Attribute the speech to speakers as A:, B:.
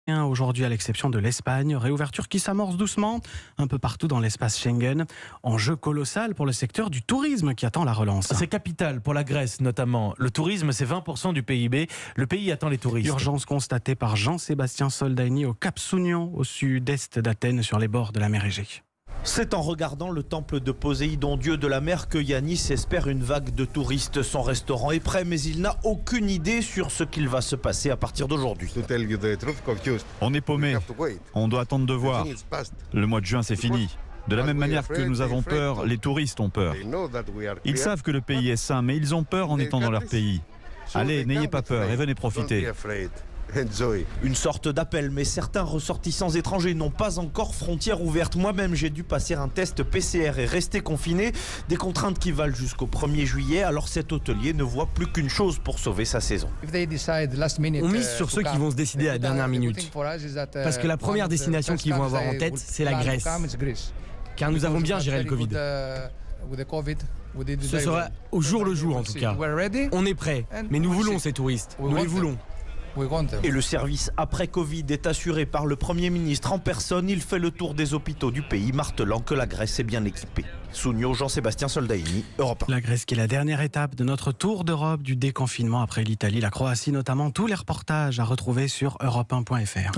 A: Aujourd'hui, à l'exception de l'Espagne, réouverture qui s'amorce doucement un peu partout dans l'espace Schengen. Enjeu colossal pour le secteur du tourisme qui attend la relance.
B: C'est capital pour la Grèce notamment. Le tourisme, c'est 20% du PIB. Le pays attend les touristes.
A: Urgence constatée par Jean-Sébastien Soldani au Cap Sounion, au sud-est d'Athènes, sur les bords de la mer Égée.
C: C'est en regardant le temple de Poséidon, dieu de la mer, que Yanis espère une vague de touristes. Son restaurant est prêt, mais il n'a aucune idée sur ce qu'il va se passer à partir d'aujourd'hui.
D: On est paumé. On doit attendre de voir. Le mois de juin, c'est fini. De la même manière que nous avons peur, les touristes ont peur. Ils savent que le pays est sain, mais ils ont peur en étant dans leur pays. Allez, n'ayez pas peur et venez profiter.
C: Une sorte d'appel, mais certains ressortissants étrangers n'ont pas encore frontières ouvertes. Moi-même, j'ai dû passer un test PCR et rester confiné. Des contraintes qui valent jusqu'au 1er juillet. Alors cet hôtelier ne voit plus qu'une chose pour sauver sa saison.
E: On mise sur ceux qui vont se décider à la dernière minute. Parce que la première destination qu'ils vont avoir en tête, c'est la Grèce. Car nous avons bien géré le Covid. Ce sera au jour le jour en tout cas. On est prêt, mais nous voulons ces touristes. Nous les voulons.
C: Et le service après Covid est assuré par le Premier ministre en personne. Il fait le tour des hôpitaux du pays, martelant que la Grèce est bien équipée. Sounio, Jean-Sébastien Soldani, Europe 1.
A: La Grèce qui est la dernière étape de notre tour d'Europe du déconfinement après l'Italie, la Croatie notamment. Tous les reportages à retrouver sur europe1.fr.